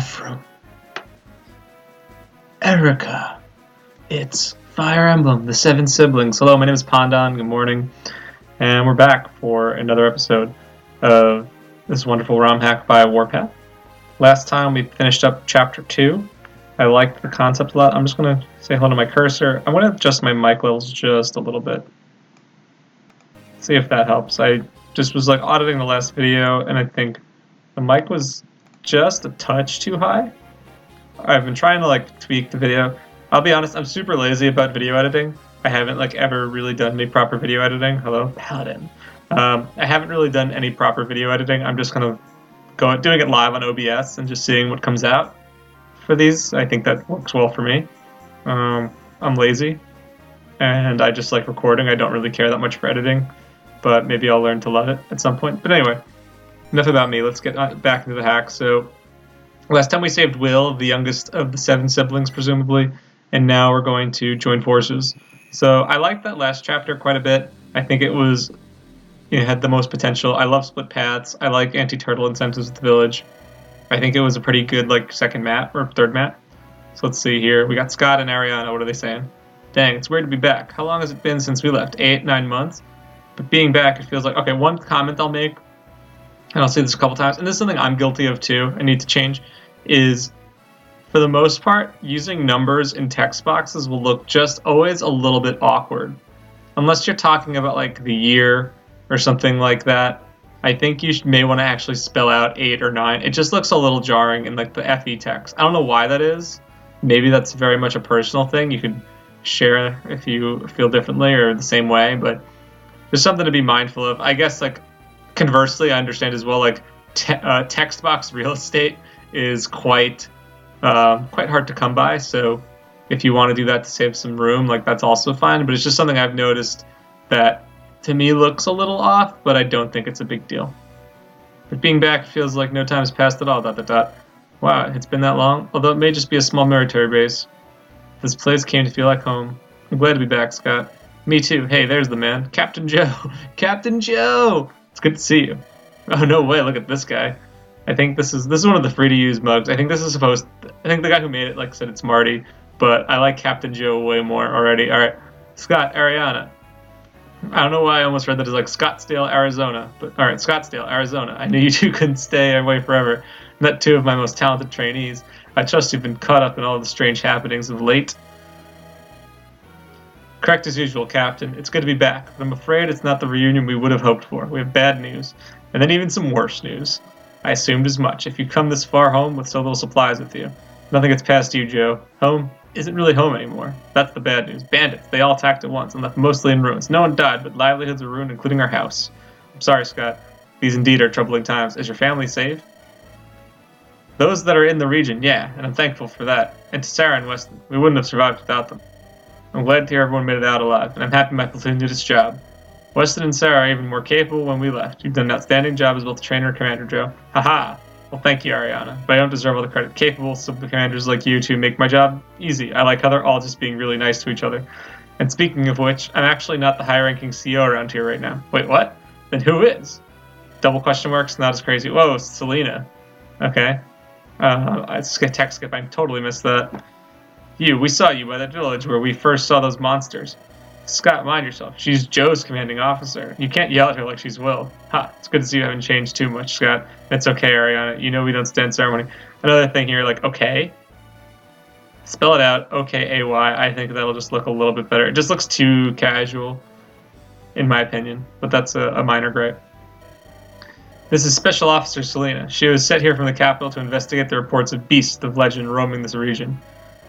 Ephraim, Erica, it's Fire Emblem, the Seven Siblings. Hello, my name is Pandan, good morning, and we're back for another episode of this wonderful ROM hack by WarPath. Last time we finished up Chapter 2. I liked the concept a lot. I'm just going to say hello to my cursor. I'm going to adjust my mic levels just a little bit. See if that helps. I just was auditing the last video, and I think the mic was just a touch too high. I've been trying to tweak the video. I'll be honest, I'm super lazy about video editing. I haven't ever really done any proper video editing. Hello, Paladin. I haven't really done any proper video editing. I'm just kind of doing it live on OBS and just seeing what comes out for these. I think that works well for me. I'm lazy, and I just like recording. I don't really care that much for editing, but maybe I'll learn to love it at some point. But anyway, enough about me. Let's get back into the hack. So last time we saved Will, the youngest of the 7 siblings, presumably, and now we're going to join forces. So I liked that last chapter quite a bit. I think it was, had the most potential. I love split paths. I like anti-turtle incentives at the village. I think it was a pretty good second map or third map. So let's see here. We got Scott and Ariana. What are they saying? Dang, it's weird to be back. How long has it been since we left? 8, 9 months? But being back, it feels like, okay, one comment I'll make, and I'll say this a couple times, and this is something I'm guilty of too, I need to change, is for the most part, using numbers in text boxes will look just always a little bit awkward. Unless you're talking about the year or something like that, I think you may want to actually spell out 8 or 9. It just looks a little jarring in the FE text. I don't know why that is. Maybe that's very much a personal thing. You could share if you feel differently or the same way, but there's something to be mindful of. I guess conversely, I understand as well text box real estate is quite hard to come by. So if you want to do that to save some room, that's also fine. But it's just something I've noticed that to me looks a little off, but I don't think it's a big deal. But being back feels like no time has passed at all. ... Wow, it's been that long. Although it may just be a small military base. This place came to feel like home. I'm glad to be back, Scott. Me too. Hey, there's the man. Captain Joe. Captain Joe! It's good to see you. Oh, no way. Look at this guy. I think this is one of the free-to-use mugs. I think this is I think the guy who made it said it's Marty, but I like Captain Joe way more already. All right. Scott, Ariana. I don't know why I almost read that as Scottsdale, Arizona. But all right, Scottsdale, Arizona. I knew you two couldn't stay away forever. Met 2 of my most talented trainees. I trust you've been caught up in all the strange happenings of late. Correct as usual, Captain. It's good to be back, but I'm afraid it's not the reunion we would have hoped for. We have bad news, and then even some worse news. I assumed as much. If you come this far home with so little supplies with you. Nothing gets past you, Joe. Home isn't really home anymore. That's the bad news. Bandits. They all attacked at once and left mostly in ruins. No one died, but livelihoods were ruined, including our house. I'm sorry, Scott. These indeed are troubling times. Is your family safe? Those that are in the region, yeah, and I'm thankful for that. And to Sarah and Weston, we wouldn't have survived without them. I'm glad to hear everyone made it out alive, and I'm happy my platoon did its job. Weston and Sarah are even more capable when we left. You've done an outstanding job as both trainer and commander, Joe. Haha. Well, thank you, Ariana, but I don't deserve all the credit. Capable, simple commanders like you two make my job easy. I like how they're all just being really nice to each other. And speaking of which, I'm actually not the high-ranking CEO around here right now. Wait, what? Then who is? Double question marks, not as crazy. Whoa, Selena. Okay. It's a text skip. I totally missed that. We saw you by that village where we first saw those monsters. Scott, mind yourself. She's Joe's commanding officer. You can't yell at her like she's Will. Ha, it's good to see you haven't changed too much, Scott. It's okay, Ariana. You know we don't stand ceremony. Another thing here, okay. Spell it out, O-K-A-Y. I think that'll just look a little bit better. It just looks too casual, in my opinion. But that's a minor gripe. This is Special Officer Selena. She was sent here from the capital to investigate the reports of beasts of legend roaming this region.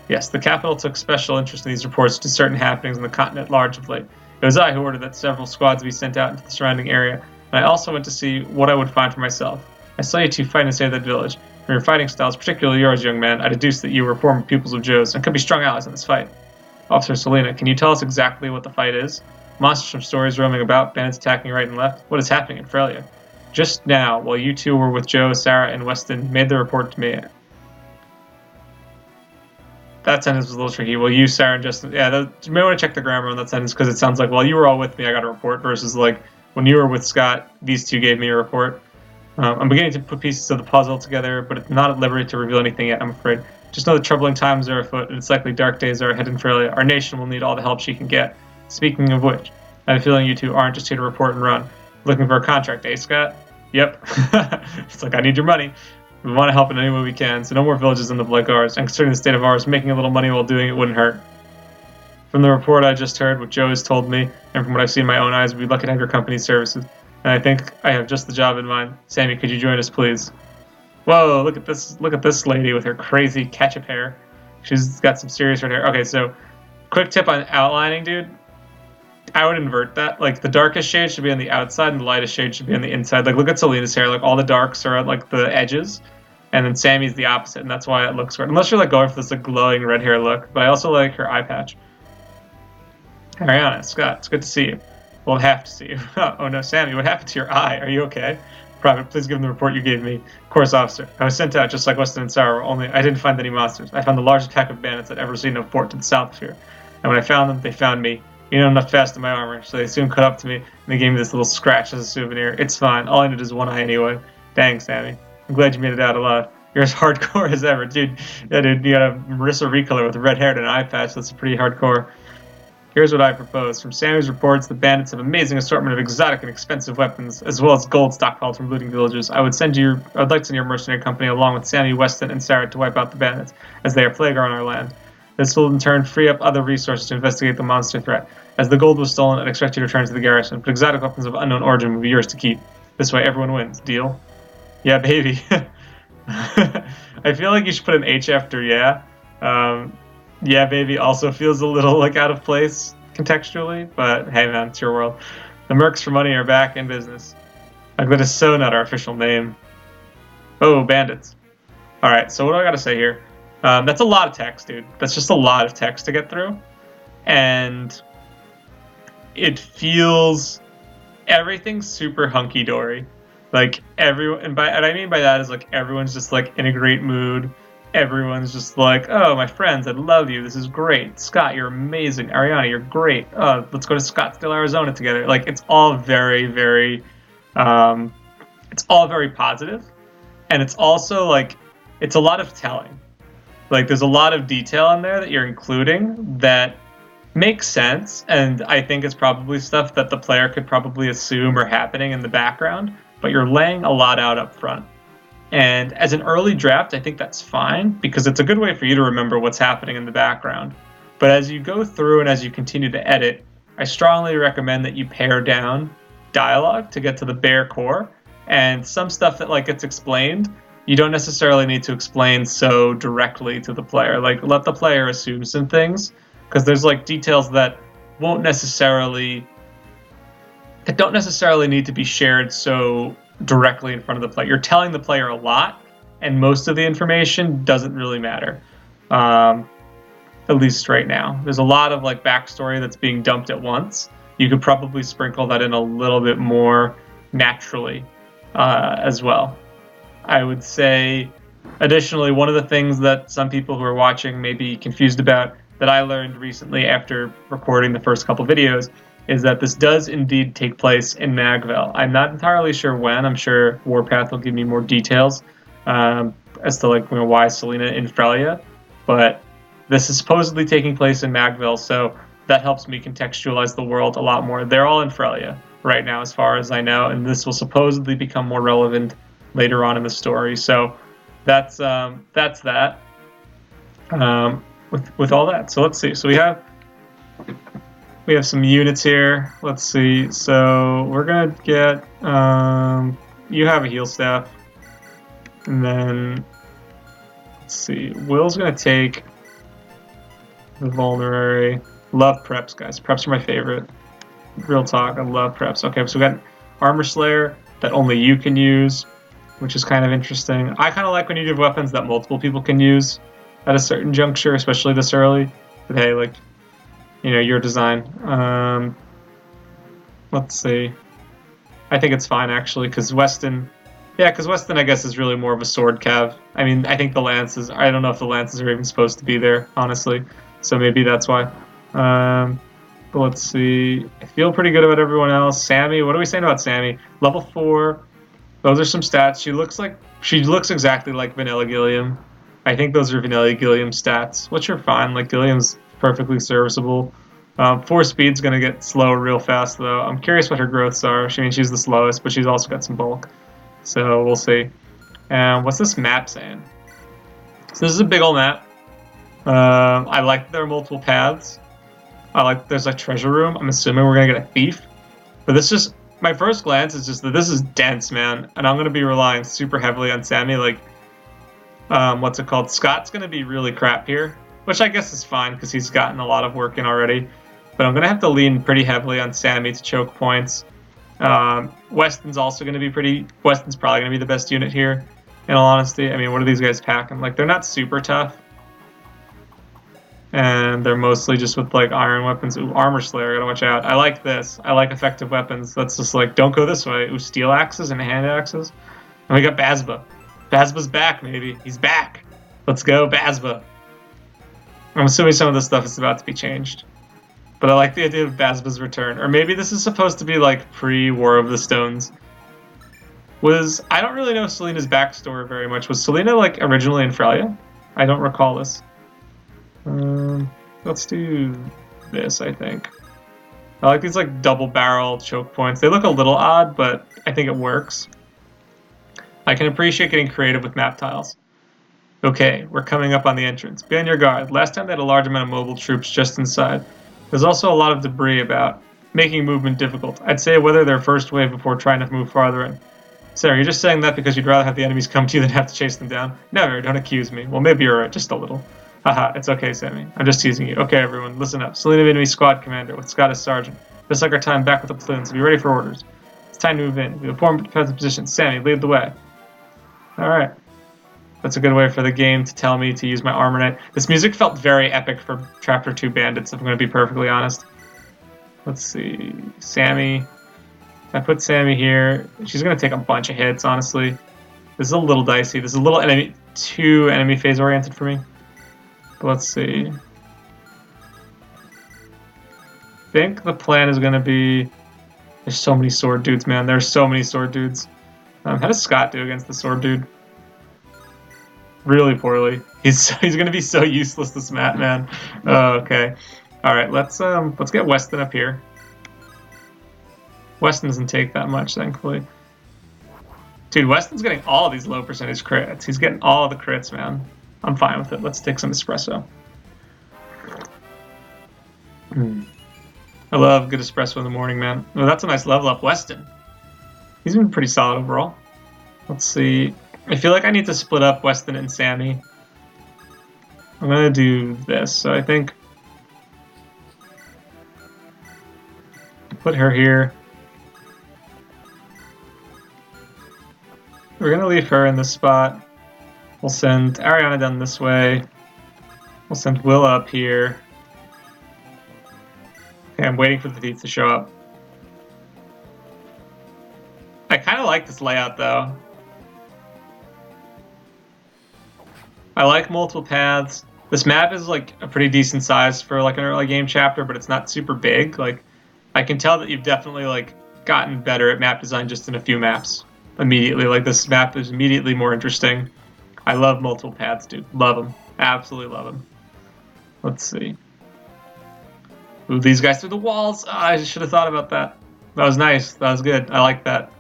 Yes, the capital took special interest in these reports to certain happenings on the continent at large of late. It was I who ordered that several squads be sent out into the surrounding area, and I also went to see what I would find for myself. I saw you two fight and save that village. From your fighting styles, particularly yours, young man, I deduced that you were former pupils of Joe's and could be strong allies in this fight. Officer Selena, can you tell us exactly what the fight is? Monsters from stories roaming about, bandits attacking right and left. What is happening in Frelia? Just now, while you two were with Joe, Sarah, and Weston, made the report to me. That sentence was a little tricky. Well, you, Sarah, and Justin... Yeah, you may want to check the grammar on that sentence, because it sounds like, while you were all with me, I got a report, versus, when you were with Scott, these two gave me a report. I'm beginning to put pieces of the puzzle together, but it's not at liberty to reveal anything yet, I'm afraid. Just know that troubling times are afoot, and it's likely dark days are ahead in Australia. Our nation will need all the help she can get. Speaking of which, I have a feeling you two aren't just here to report and run. Looking for a contract, eh, Scott? Yep. It's like, I need your money. We want to help in any way we can, so no more villages in the like ours. And considering the state of ours, making a little money while doing it wouldn't hurt. From the report I just heard, what Joe has told me, and from what I've seen in my own eyes, we'd be lucky to have your company's services. And I think I have just the job in mind. Sammy, could you join us, please? Whoa, look at this! Look at this lady with her crazy ketchup hair. She's got some serious red hair. Okay, so quick tip on outlining, dude. I would invert that. Like, the darkest shade should be on the outside, and the lightest shade should be on the inside. Like, look at Selena's hair. Like, all the darks are at, like, the edges, and then Sammy's the opposite, and that's why it looks weird. Unless you're, like, going for this, like, glowing red hair look. But I also like her eye patch. Ariana, Scott, it's good to see you. Well, have to see you. Oh, no, Sammy, what happened to your eye? Are you okay? Private, please give them the report you gave me. Course officer, I was sent out just like Weston and Sauer, only I didn't find any monsters. I found the largest pack of bandits I'd ever seen in a fort to the south of here. And when I found them, they found me. You know, I'm not fast in my armor, so they soon caught up to me, and they gave me this little scratch as a souvenir. It's fine. All I need is one eye anyway. Dang, Sammy. I'm glad you made it out alive. You're as hardcore as ever, dude. Yeah, dude, you got a Marissa recolor with red hair and an eye patch. That's pretty hardcore. Here's what I propose. From Sammy's reports, the bandits have amazing assortment of exotic and expensive weapons, as well as gold stockpiled from looting villages. I'd like to send your mercenary company along with Sammy, Weston, and Sarah to wipe out the bandits, as they are plague on our land. This will in turn free up other resources to investigate the monster threat. As the gold was stolen, I'd expect you to return to the garrison, but exotic weapons of unknown origin will be yours to keep. This way everyone wins. Deal? Yeah, baby. I feel like you should put an H after yeah. Yeah, baby also feels a little like out of place contextually, but hey man, it's your world. The Mercs for Money are back in business. Like, that is so not our official name. Oh, bandits. Alright, so what do I gotta say here? That's a lot of text, dude. That's just a lot of text to get through. And it feels everything's super hunky-dory. Like, everyone, and what I mean by that is, like, everyone's just, like, in a great mood. Everyone's just like, oh, my friends, I love you. This is great. Scott, you're amazing. Ariana, you're great. Let's go to Scottsdale, Arizona together. Like, it's all very, very, it's all very positive. And it's also, like, it's a lot of telling. Like, there's a lot of detail in there that you're including that makes sense. And I think it's probably stuff that the player could probably assume are happening in the background. But you're laying a lot out up front. And as an early draft, I think that's fine, because it's a good way for you to remember what's happening in the background. But as you go through and as you continue to edit, I strongly recommend that you pare down dialogue to get to the bare core. And some stuff that, like, gets explained, you don't necessarily need to explain so directly to the player. Like, let the player assume some things, because there's, like, details that don't necessarily need to be shared so directly in front of the player. You're telling the player a lot, and most of the information doesn't really matter. At least right now. There's a lot of, like, backstory that's being dumped at once. You could probably sprinkle that in a little bit more naturally as well. I would say, additionally, one of the things that some people who are watching may be confused about, that I learned recently after recording the first couple videos, is that this does indeed take place in Magville. I'm not entirely sure when. I'm sure WarPath will give me more details as to, like, why Selena in Frelia, but this is supposedly taking place in Magville, so that helps me contextualize the world a lot more. They're all in Frelia right now, as far as I know, and this will supposedly become more relevant later on in the story. So that's that. With all that, so let's see. So we have some units here. Let's see. So we're gonna get you have a heal staff, and then let's see. Will's gonna take the vulnerary. Love preps, guys. Preps are my favorite. Real talk. I love preps. Okay, so we got armor slayer that only you can use, which is kind of interesting. I kind of like when you give weapons that multiple people can use at a certain juncture, especially this early. But hey, like, you know, your design. Let's see. I think it's fine, actually, because Weston, I guess, is really more of a sword cav. I mean, I think the lances, I don't know if the lances are even supposed to be there, honestly. So maybe that's why. But let's see. I feel pretty good about everyone else. Sammy, what are we saying about Sammy? Level 4. Those are some stats. She looks exactly like Vanilla Gilliam. I think those are Vanilla Gilliam stats, which are fine. Like Gilliam's perfectly serviceable. 4 speed's gonna get slower real fast though. I'm curious what her growths are. I mean, she's the slowest, but she's also got some bulk. So we'll see. And what's this map saying? So this is a big old map. I like that there are multiple paths. I like that there's a treasure room. I'm assuming we're gonna get a thief. But this just, my first glance is just that this is dense, man. And I'm gonna be relying super heavily on Sammy. Like, what's it called? Scott's gonna be really crap here, which I guess is fine because he's gotten a lot of work in already. But I'm gonna have to lean pretty heavily on Sammy to choke points. Weston's also gonna be Weston's probably gonna be the best unit here. In all honesty, I mean, what are these guys packing? Like, they're not super tough. And they're mostly just with, like, iron weapons. Ooh, Armor Slayer, gotta watch out. I like this. I like effective weapons. That's just like, don't go this way. Ooh, steel axes and hand axes. And we got Bazba. Bazba's back, maybe. He's back. Let's go, Bazba. I'm assuming some of this stuff is about to be changed. But I like the idea of Bazba's return. Or maybe this is supposed to be, like, pre-War of the Stones. I don't really know Selena's backstory very much. Was Selena, like, originally in Frelia? I don't recall this. Let's do this, I think. I like these, like, double-barrel choke points. They look a little odd, but I think it works. I can appreciate getting creative with map tiles. Okay, we're coming up on the entrance. Be on your guard. Last time they had a large amount of mobile troops just inside. There's also a lot of debris about, making movement difficult. I'd say weather their first wave before trying to move farther in. Sarah, you're just saying that because you'd rather have the enemies come to you than have to chase them down? Never, don't accuse me. Well, maybe you're right, just a little. Haha, it's okay, Sammy. I'm just teasing you. Okay, everyone, listen up. Selena made me squad commander, with Scott as sergeant. Just like our time back with the platoon, so be ready for orders. It's time to move in. We have formed position. Sammy, lead the way. Alright. That's a good way for the game to tell me to use my armor knight. This music felt very epic for Chapter 2 Bandits, if I'm going to be perfectly honest. Let's see. Sammy. If I put Sammy here, she's going to take a bunch of hits, honestly. This is a little dicey. This is a little too enemy phase oriented for me. But let's see. I think the plan is going to be... There's so many sword dudes, man. There's so many sword dudes. How does Scott do against the sword dude? Really poorly. He's going to be so useless this map, man. Okay. All right, let's get Weston up here. Weston doesn't take that much, thankfully. Dude, Weston's getting all of these low percentage crits. He's getting all the crits, man. I'm fine with it. Let's take some espresso. I love good espresso in the morning, man. Oh, that's a nice level up. Weston. He's been pretty solid overall. Let's see. I feel like I need to split up Weston and Sammy. I'm going to do this. So I think... Put her here. We're going to leave her in this spot. We'll send Ariana down this way. We'll send Will up here. Okay, I'm waiting for the thief to show up. I kind of like this layout, though. I like multiple paths. This map is, like, a pretty decent size for, like, an early game chapter, but it's not super big. Like, I can tell that you've definitely, like, gotten better at map design just in a few maps. Immediately. Like, this map is immediately more interesting. I love multiple paths, dude. Love them. Absolutely love them. Let's see. Ooh, these guys through the walls. Oh, I should have thought about that. That was nice. That was good. I like that.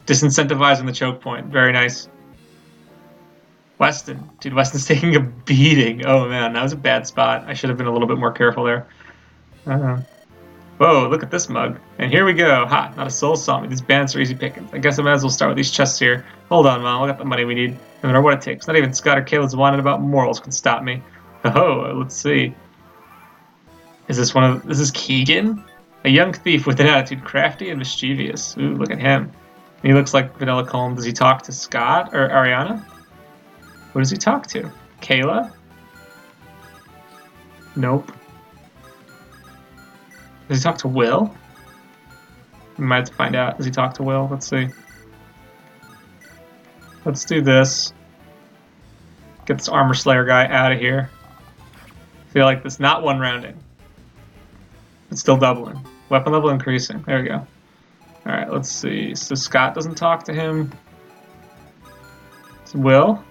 Disincentivizing the choke point. Very nice. Weston. Dude, Weston's taking a beating. Oh, man. That was a bad spot. I should have been a little bit more careful there. Whoa, look at this mug. And here we go. Ha, not a soul saw me. These bandits are easy pickings. I guess I might as well start with these chests here. Hold on, Mom. Look at the money we need. No matter what it takes. Not even Scott or Caleb's whining about morals can stop me. Oh, let's see. Is this this is Keegan? A young thief with an attitude, crafty and mischievous. Ooh, look at him. He looks like Vanilla Comb. Does he talk to Scott or Ariana? What does he talk to? Kayla? Nope. Does he talk to Will? We might have to find out. Does he talk to Will? Let's see. Let's do this. Get this Armor Slayer guy out of here. I feel like this not one rounding. It's still doubling. Weapon level increasing. There we go. Alright, let's see. So Scott doesn't talk to him. Will?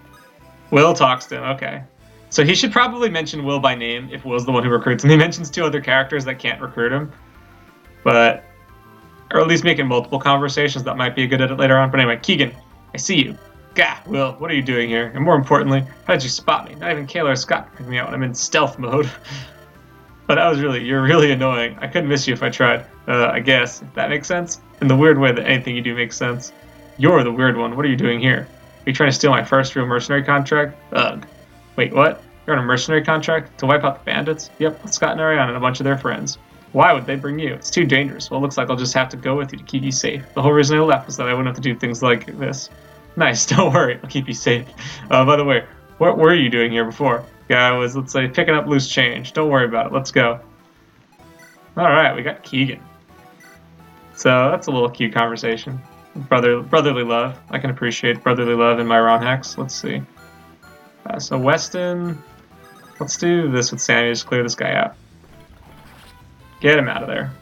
Will talks to him, okay. So he should probably mention Will by name if Will's the one who recruits him. He mentions 2 other characters that can't recruit him. But, or at least making multiple conversations, that might be a good edit later on. But anyway, Keegan, I see you. Gah, Will, what are you doing here? And more importantly, how did you spot me? Not even Kayla or Scott can pick me out when I'm in stealth mode. But you're really annoying. I couldn't miss you if I tried. I guess, if that makes sense. In the weird way that anything you do makes sense. You're the weird one. What are you doing here? Are you trying to steal my first real mercenary contract? Ugh. Wait, what? You're on a mercenary contract? To wipe out the bandits? Yep, with Scott and Ariana and a bunch of their friends. Why would they bring you? It's too dangerous. Well, it looks like I'll just have to go with you to keep you safe. The whole reason I left was that I wouldn't have to do things like this. Nice, don't worry. I'll keep you safe. By the way, what were you doing here before? Yeah, I was, let's say, picking up loose change. Don't worry about it. Let's go. Alright, we got Keegan. So, that's a little cute conversation. Brotherly love. I can appreciate brotherly love in my ROM hacks. Let's see. So Weston, let's do this with Sammy. Just clear this guy out. Get him out of there.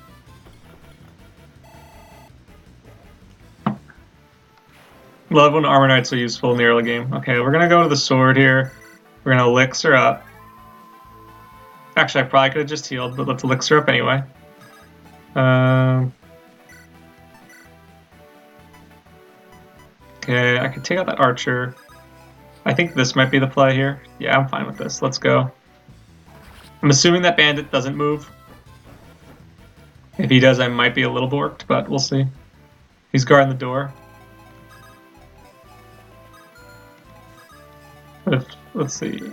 Love when Armor Knights are useful in the early game. Okay, we're gonna go to the sword here. We're gonna elixir up. Actually, I probably could have just healed, but let's elixir up anyway. Okay, I could take out that archer. I think this might be the play here. Yeah, I'm fine with this. Let's go. I'm assuming that bandit doesn't move. If he does, I might be a little borked, but we'll see. He's guarding the door. Let's see.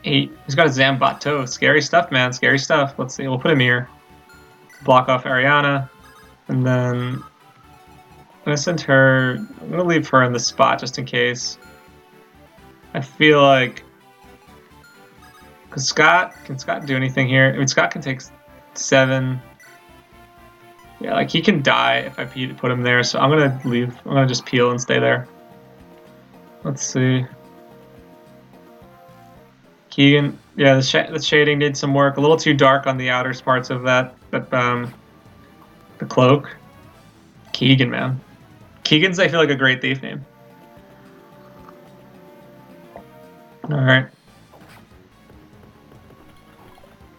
8. He's got a Zambato. Scary stuff, man. Scary stuff. Let's see. We'll put him here. Block off Ariana. And then I'm going to send her... I'm going to leave her in the spot just in case. I feel like... Because can Scott do anything here? I mean, Scott can take 7. Yeah, like he can die if I put him there. So I'm going to leave. I'm going to just peel and stay there. Let's see. Keegan, yeah, the shading needs some work. A little too dark on the outer parts of the cloak. Keegan, man. Keegan's, I feel like, a great thief name. Alright.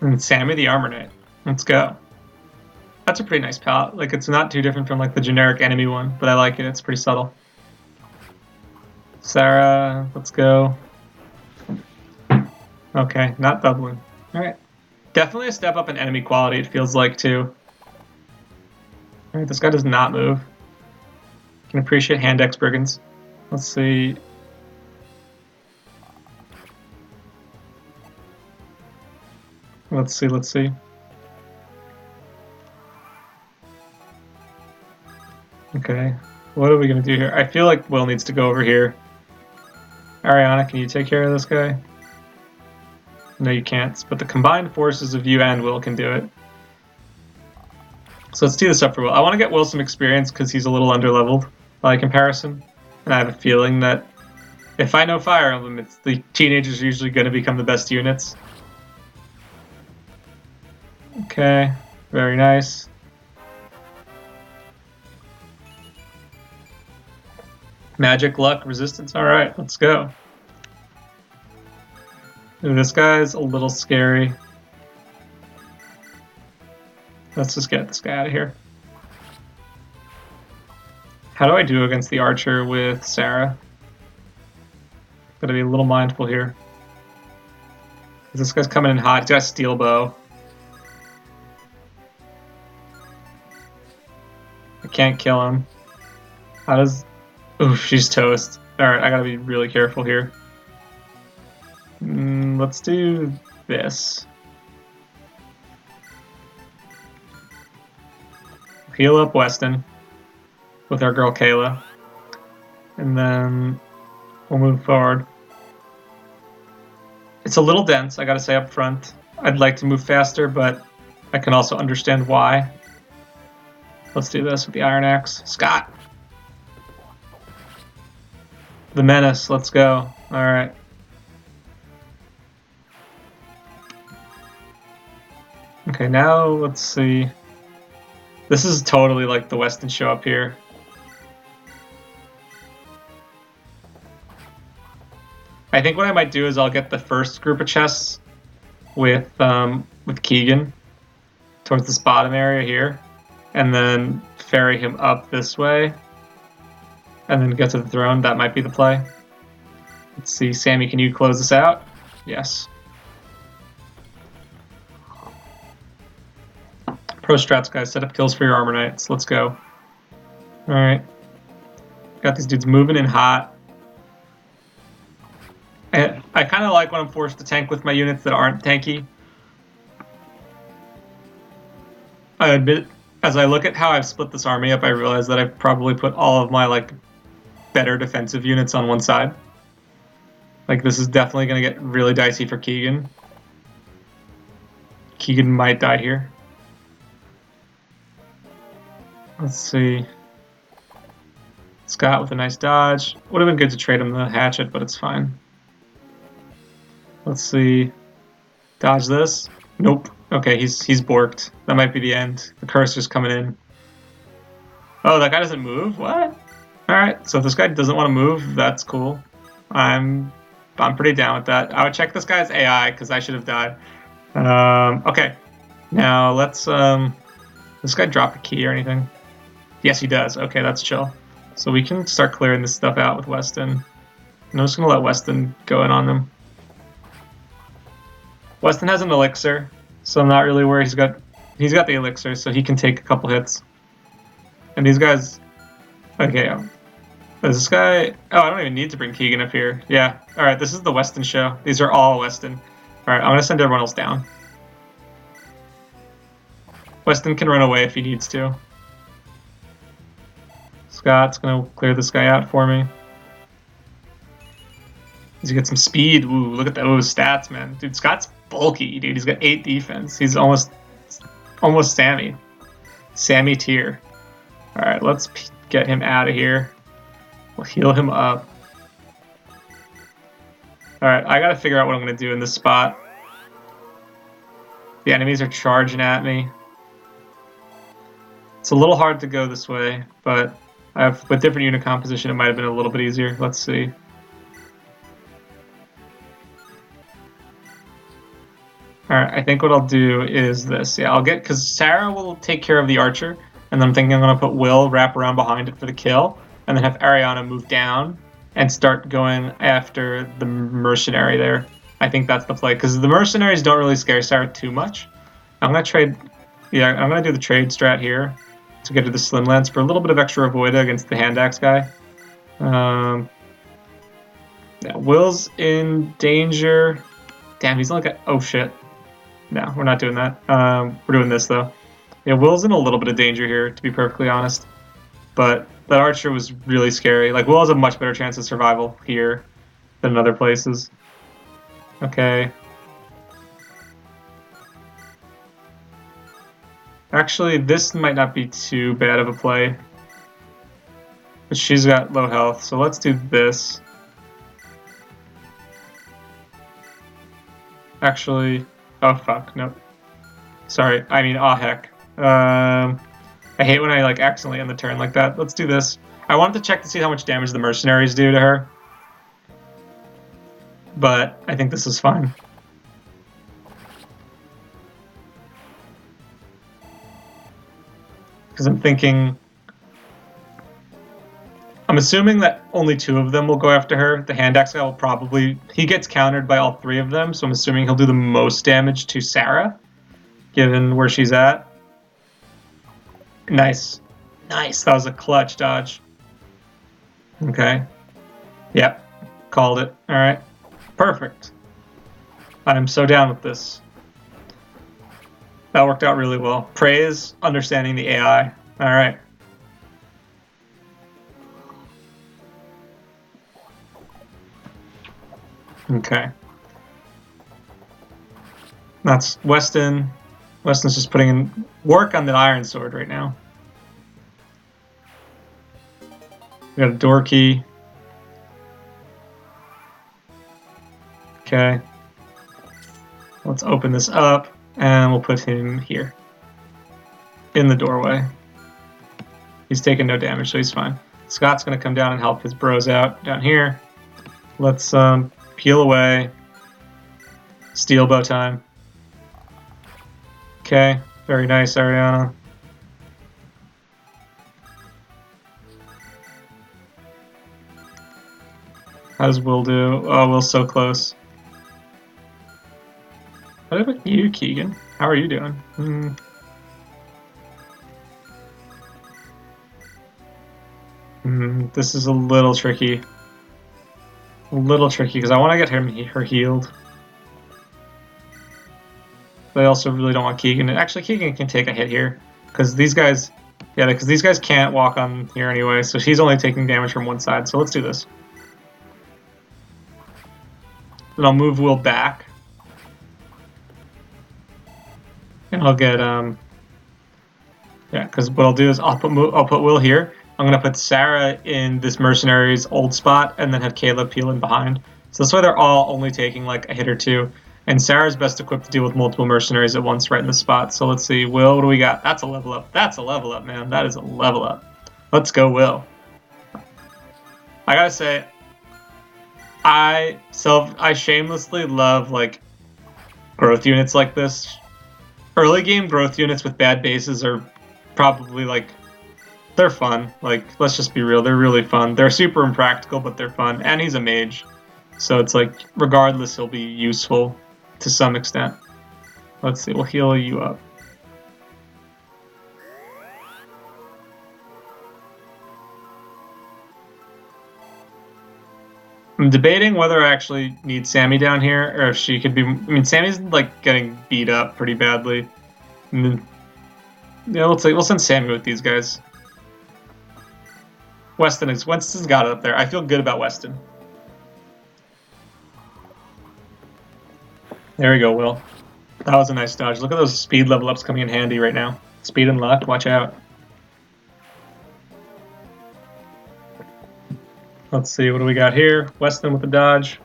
And Sammy the Armor Knight. Let's go. That's a pretty nice palette. Like, it's not too different from, like, the generic enemy one, but I like it. It's pretty subtle. Sarah, let's go. Okay, not doubling. Alright. Definitely a step up in enemy quality, it feels like, too. Alright, this guy does not move. Can appreciate hand X brigands. Let's see. Let's see. Okay, what are we gonna do here? I feel like Will needs to go over here. Ariana, can you take care of this guy? No, you can't, but the combined forces of you and Will can do it. So let's do this up for Will. I want to get Will some experience because he's a little underleveled by comparison. And I have a feeling that if I know Fire Emblem, it's the teenagers are usually going to become the best units. Okay, very nice. Magic, luck, resistance. Alright, let's go. Ooh, this guy's a little scary. Let's just get this guy out of here. How do I do against the archer with Sarah? Gotta be a little mindful here. This guy's coming in hot. He's got a steel bow. I can't kill him. How does... Oof, she's toast. Alright, I gotta be really careful here. Let's do this. Heal up Weston with our girl Kayla. And then we'll move forward. It's a little dense, I gotta say up front. I'd like to move faster, but I can also understand why. Let's do this with the Iron Axe. Scott! The Menace, let's go. Alright. Okay, now let's see. This is totally like the Weston show up here. I think what I might do is I'll get the first group of chests with Keegan towards this bottom area here, and then ferry him up this way, and then get to the throne. That might be the play. Let's see, Sammy, can you close this out? Yes. Pro strats, guys. Set up kills for your armor knights. Let's go. Alright. Got these dudes moving in hot. I kind of like when I'm forced to tank with my units that aren't tanky. I admit, as I look at how I've split this army up, I realize that I've probably put all of my, like, better defensive units on one side. Like, this is definitely going to get really dicey for Keegan. Keegan might die here. Let's see. Scott with a nice dodge. Would have been good to trade him the hatchet, but it's fine. Let's see. Dodge this. Nope. Okay, he's borked. That might be the end. The cursor's coming in. Oh, that guy doesn't move? What? Alright, so if this guy doesn't want to move, that's cool. I'm pretty down with that. I would check this guy's AI, because I should have died. Okay. Now, let's... does this guy drop a key or anything? Yes, he does. Okay, that's chill. So we can start clearing this stuff out with Weston. I'm just going to let Weston go in on them. Weston has an elixir, so I'm not really worried. He's got the elixir, so he can take a couple hits. And these guys... Okay, is this guy... Oh, I don't even need to bring Keegan up here. Yeah, alright, this is the Weston show. These are all Weston. Alright, I'm going to send everyone else down. Weston can run away if he needs to. Scott's going to clear this guy out for me. Does he get some speed? Ooh, look at those stats, man. Dude, Scott's bulky, dude. He's got 8 defense. He's almost Sammy. Sammy tier. Alright, let's get him out of here. We'll heal him up. Alright, I gotta figure out what I'm gonna do in this spot. The enemies are charging at me. It's a little hard to go this way, but with different unit composition, it might have been a little bit easier. Let's see. Alright, I think what I'll do is this. Yeah, because Sarah will take care of the archer, and then I'm thinking I'm going to put Will wrap around behind it for the kill, and then have Ariana move down and start going after the mercenary there. I think that's the play, because the mercenaries don't really scare Sarah too much. I'm going to trade... Yeah, I'm going to do the trade strat here to get to the Slim Lance for a little bit of extra avoida against the hand axe guy. Yeah, Will's in danger. Damn, he's only got... Oh, shit. No, we're not doing that. We're doing this, though. Yeah, Will's in a little bit of danger here, to be perfectly honest. But that archer was really scary. Like, Will has a much better chance of survival here than in other places. Okay. Actually, this might not be too bad of a play. But she's got low health, so let's do this. Actually... Oh, fuck. Nope. Sorry. I mean, aw, heck. I hate when I, like, accidentally end the turn like that. Let's do this. I wanted to check to see how much damage the mercenaries do to her. But I think this is fine. Because I'm thinking... I'm assuming that only 2 of them will go after her. The hand axe guy will probably... He gets countered by all 3 of them, so I'm assuming he'll do the most damage to Sarah, given where she's at. Nice. Nice. That was a clutch dodge. Okay. Yep. Called it. Alright. Perfect. I'm so down with this. That worked out really well. Praise understanding the AI. Alright. Okay. That's Weston. Weston's just putting in work on the Iron Sword right now. We got a door key. Okay. Let's open this up, and we'll put him here. In the doorway. He's taking no damage, so he's fine. Scott's going to come down and help his bros out down here. Let's Peel away. Steel bow time. Okay, very nice, Ariana. How does Will do? Oh, Will's so close. What about you, Keegan? How are you doing? This is a little tricky. A little tricky because I want to get her healed. But I also really don't want Keegan. Actually, Keegan can take a hit here because these guys, yeah, because these guys can't walk on here anyway. So she's only taking damage from one side. So let's do this. Then I'll move Will back, and I'll get yeah. Because what I'll do is I'll put Will here. I'm gonna put Sarah in this mercenary's old spot, and then have Caleb peel in behind. So this way they're all only taking like a hit or two. And Sarah's best equipped to deal with multiple mercenaries at once right in the spot. So let's see. Will, what do we got? That's a level up. That's a level up, man. That is a level up. Let's go, Will. I gotta say, I shamelessly love like growth units like this. Early game growth units with bad bases are probably like, they're fun. Like, let's just be real. They're really fun. They're super impractical, but they're fun. And he's a mage. So it's like, regardless, he'll be useful to some extent. Let's see, we'll heal you up. I'm debating whether I actually need Sammy down here, or if she could be... I mean, Sammy's, like, getting beat up pretty badly. And then, yeah, we'll send Sammy with these guys. Weston's got it up there. I feel good about Weston. There we go, Will. That was a nice dodge. Look at those speed level ups coming in handy right now. Speed and luck, watch out. Let's see, what do we got here? Weston with the dodge.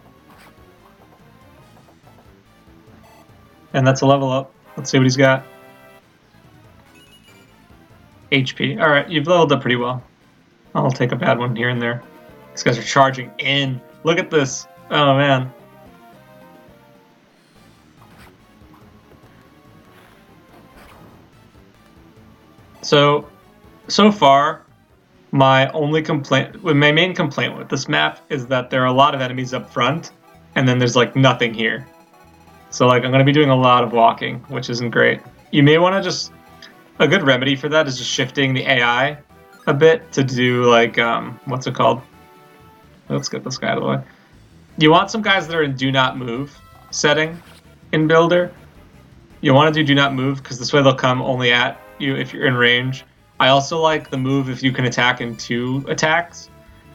And that's a level up. Let's see what he's got. HP. Alright, you've leveled up pretty well. I'll take a bad one here and there. These guys are charging in. Look at this. Oh, man. So far, my main complaint with this map is that there are a lot of enemies up front, and then there's like nothing here. So like I'm going to be doing a lot of walking, which isn't great. You may want to a good remedy for that is just shifting the AI a bit to do like, what's it called? Let's get this guy out of the way. You want some guys that are in do not move setting in Builder. You want to do not move because this way they'll come only at you if you're in range. I also like the move if you can attack in 2 attacks.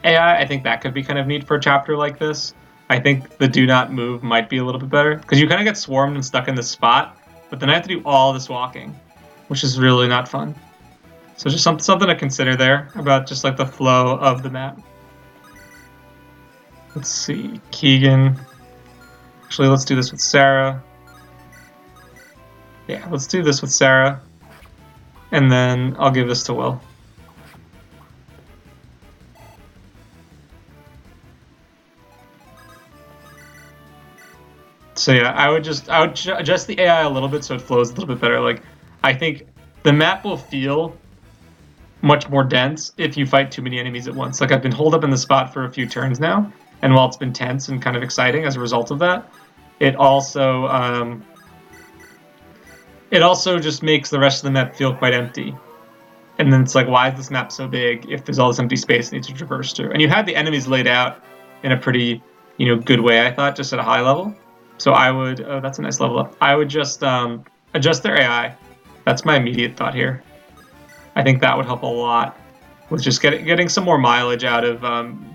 AI, I think that could be kind of neat for a chapter like this. I think the do not move might be a little bit better because you kind of get swarmed and stuck in this spot, but then I have to do all this walking, which is really not fun. So just something to consider there about just like the flow of the map. Let's see, Keegan. Actually, let's do this with Sarah. Yeah, let's do this with Sarah. And then I'll give this to Will. So yeah, I would adjust the AI a little bit so it flows a little bit better. Like, I think the map will feel much more dense if you fight too many enemies at once. Like, I've been holed up in the spot for a few turns now, and while it's been tense and kind of exciting as a result of that, it also just makes the rest of the map feel quite empty. And then it's like, why is this map so big if there's all this empty space it needs to traverse through? And you had the enemies laid out in a pretty, good way, I thought, just at a high level. So I would, oh, that's a nice level up. I would just adjust their AI. That's my immediate thought here. I think that would help a lot with just getting some more mileage out of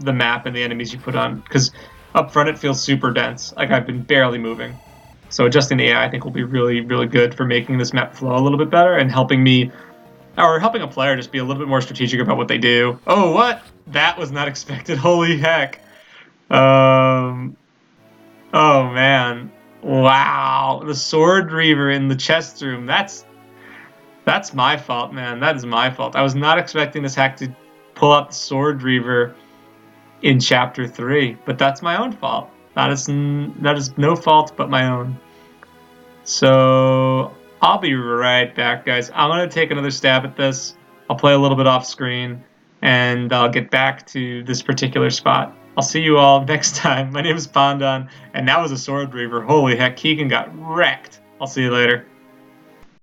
the map and the enemies you put on. Because up front it feels super dense. Like I've been barely moving. So adjusting the AI I think will be really, really good for making this map flow a little bit better and helping a player just be a little bit more strategic about what they do. Oh, what? That was not expected. Holy heck. Oh, man. Wow. The Sword Reaver in the chest room. That's my fault, man. That is my fault. I was not expecting this hack to pull out the Sword Reaver in Chapter 3, but that's my own fault. That is no fault but my own. So I'll be right back, guys. I'm gonna take another stab at this. I'll play a little bit off screen, and I'll get back to this particular spot. I'll see you all next time. My name is Pondon, and that was a sword reaver. Holy heck, Keegan got wrecked. I'll see you later.